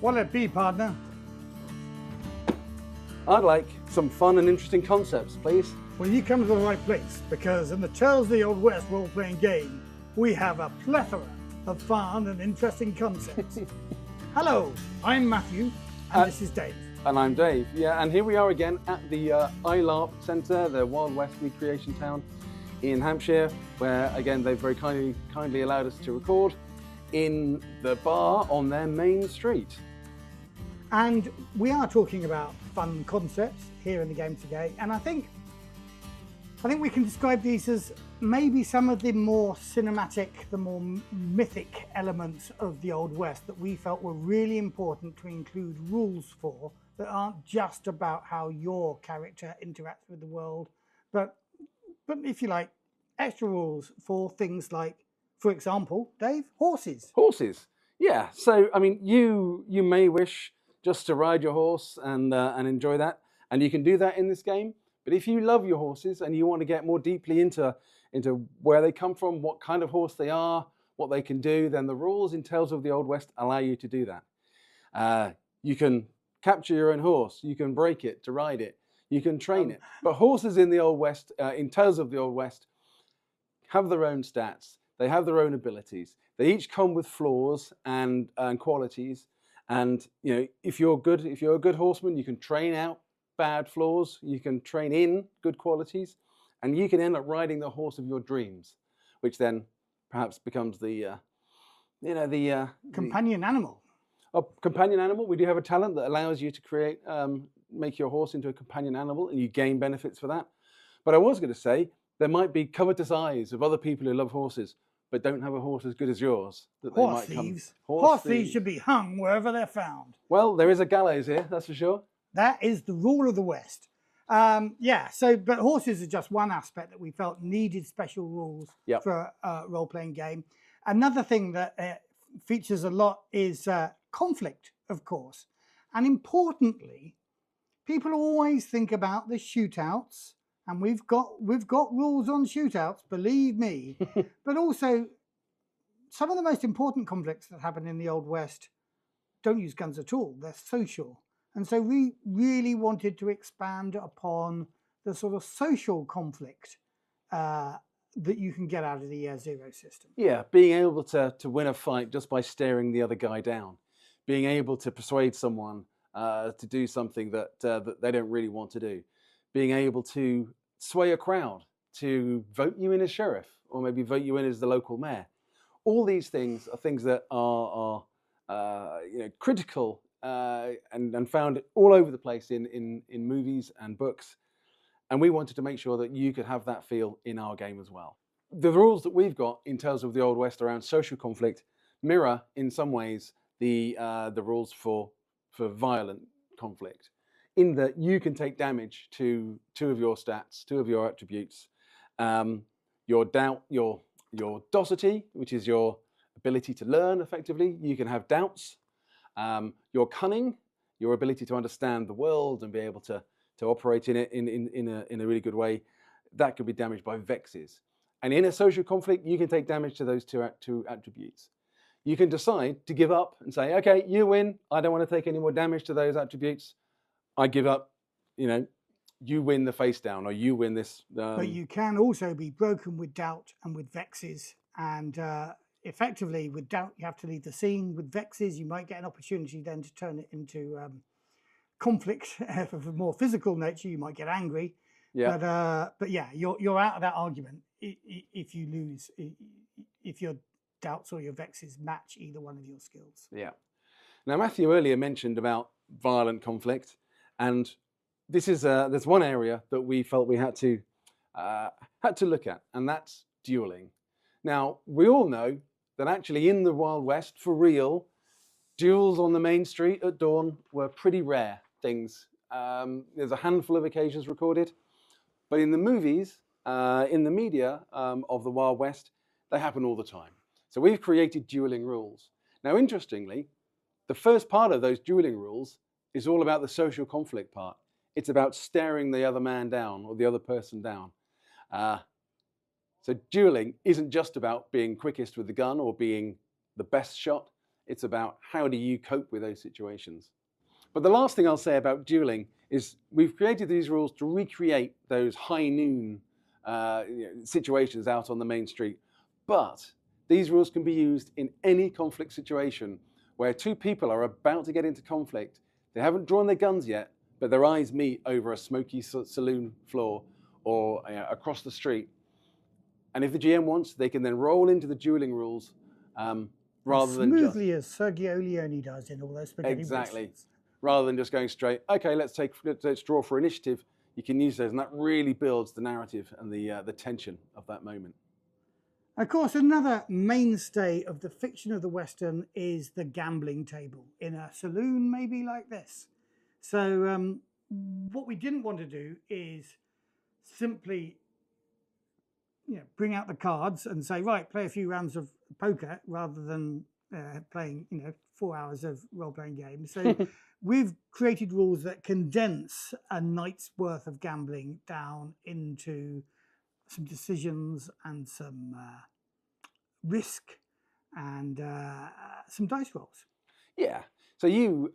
What'll it be, partner? I'd like some fun and interesting concepts, please. Well, you come to the right place, because in the Tales of the Old West role-playing game, we have a plethora of fun and interesting concepts. Hello, I'm Matthew, and this is Dave. And I'm Dave. Yeah, and here we are again at the ILARP Centre, the Wild West Recreation Town in Hampshire, where again they've very kindly allowed us to record in the bar on their main street. And we are talking about fun concepts here in the game today, and I think we can describe these as maybe some of the more cinematic, the more mythic elements of the Old West that we felt were really important to include rules for, that aren't just about how your character interacts with the world, but if you like, extra rules for things like, for example, Dave, horses. Horses, yeah. So I mean, you may wish just to ride your horse and enjoy that, and you can do that in this game. But if you love your horses and you want to get more deeply into where they come from, what kind of horse they are, what they can do, then the rules in Tales of the Old West allow you to do that. You can capture your own horse, you can break it to ride it, you can train it. But horses in the Old West, in Tales of the Old West, have their own stats. They have their own abilities. They each come with flaws and qualities. And you know, if you're a good horseman, you can train out bad flaws, you can train in good qualities, and you can end up riding the horse of your dreams, which then perhaps becomes the Companion animal. A companion animal. We do have a talent that allows you to create, make your horse into a companion animal, and you gain benefits for that. But I was going to say, there might be covetous eyes of other people who love horses, but don't have a horse as good as yours. Horse thieves. Horse thieves should be hung wherever they're found. Well, there is a gallows here, that's for sure. That is the rule of the West. But horses are just one aspect that we felt needed special rules for a role-playing game. Another thing that features a lot is conflict, of course. And importantly, people always think about the shootouts, and we've got rules on shootouts, believe me. But also, some of the most important conflicts that happen in the Old West don't use guns at all. They're social. And so we really wanted to expand upon the sort of social conflict that you can get out of the Year Zero system. Yeah, being able to win a fight just by staring the other guy down. Being able to persuade someone to do something that they don't really want to do. Being able to sway a crowd to vote you in as sheriff, or maybe vote you in as the local mayor. All these things are things that are critical and found all over the place in movies and books. And we wanted to make sure that you could have that feel in our game as well. The rules that we've got in Tales of the Old West around social conflict mirror, in some ways, the rules for violent conflict, in that you can take damage to two of your stats, two of your attributes. Your doubt, your docility, which is your ability to learn effectively. You can have doubts. Your cunning, your ability to understand the world and be able to operate in it in a really good way, that could be damaged by vexes. And in a social conflict, you can take damage to those two attributes. You can decide to give up and say, okay, you win. I don't want to take any more damage to those attributes. I give up. You win the face down, or you win this. But you can also be broken with doubt and with vexes, and effectively, with doubt, you have to leave the scene. With vexes, you might get an opportunity then to turn it into conflict of a more physical nature. You might get angry. Yeah. But yeah, you're out of that argument if you lose, if your doubts or your vexes match either one of your skills. Yeah. Now, Matthew earlier mentioned about violent conflict, and this is there's one area that we felt we had to look at, and that's dueling. Now, we all know that actually in the Wild West, for real, duels on the main street at dawn were pretty rare things. There's a handful of occasions recorded, but in the movies, in the media of the Wild West, they happen all the time. So we've created dueling rules. Now, interestingly, the first part of those dueling rules is all about the social conflict part. It's about staring the other man down or the other person down. So dueling isn't just about being quickest with the gun or being the best shot. It's about how do you cope with those situations. But the last thing I'll say about dueling is we've created these rules to recreate those high noon situations out on the main street. But these rules can be used in any conflict situation where two people are about to get into conflict. They haven't drawn their guns yet, but their eyes meet over a smoky saloon floor or across the street. And if the GM wants, they can then roll into the dueling rules rather than just... Smoothly as Sergio Leone does in all those spaghetti Exactly. westerns. Rather than just going straight, okay, let's draw for initiative. You can use those, and that really builds the narrative and the tension of that moment. Of course, another mainstay of the fiction of the Western is the gambling table in a saloon, maybe like this. So what we didn't want to do is simply bring out the cards and say, right, play a few rounds of poker rather than playing 4 hours of role-playing games. So we've created rules that condense a night's worth of gambling down into some decisions and some risk and some dice rolls. Yeah. So you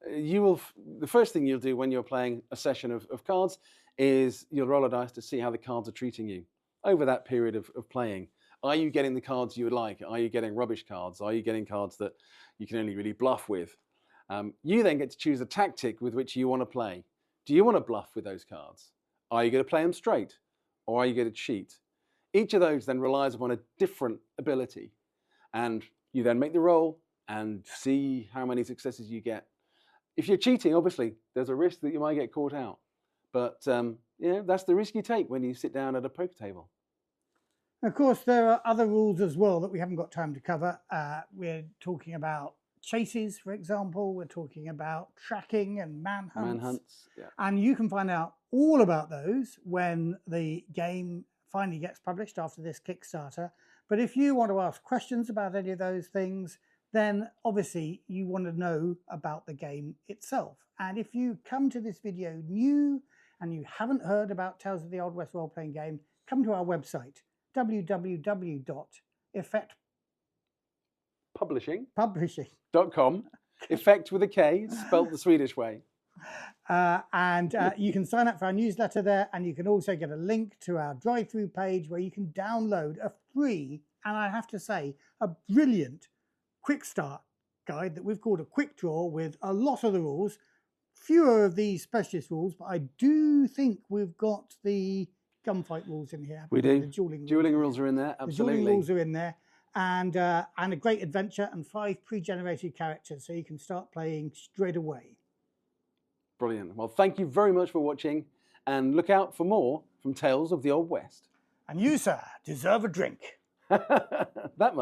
will, the first thing you'll do when you're playing a session of cards is you'll roll a dice to see how the cards are treating you over that period of playing. Are you getting the cards you would like? Are you getting rubbish cards? Are you getting cards that you can only really bluff with? You then get to choose a tactic with which you want to play. Do you want to bluff with those cards? Are you going to play them straight? Or are you going to cheat? Each of those then relies upon a different ability. And you then make the roll and see how many successes you get. If you're cheating, obviously, there's a risk that you might get caught out. But that's the risk you take when you sit down at a poker table. Of course, there are other rules as well that we haven't got time to cover. We're talking about chases, for example. We're talking about tracking and manhunts. Manhunts, yeah. And you can find out all about those when the game finally gets published after this Kickstarter. But if you want to ask questions about any of those things, then obviously you want to know about the game itself. And if you come to this video new and you haven't heard about Tales of the Old West role-playing game, come to our website, www.effectpublishing.com. Effect with a K, spelt the Swedish way. And you can sign up for our newsletter there, and you can also get a link to our drive-through page where you can download a free, and I have to say, a brilliant quick start guide that we've called a quick draw with a lot of the rules, fewer of these specialist rules, but I do think we've got the gunfight rules in here. We do. The dueling rules are in there, absolutely. The dueling rules are in there, and a great adventure and 5 pre-generated characters, so you can start playing straight away. Brilliant. Well, thank you very much for watching, and look out for more from Tales of the Old West. And you, sir, deserve a drink. That much.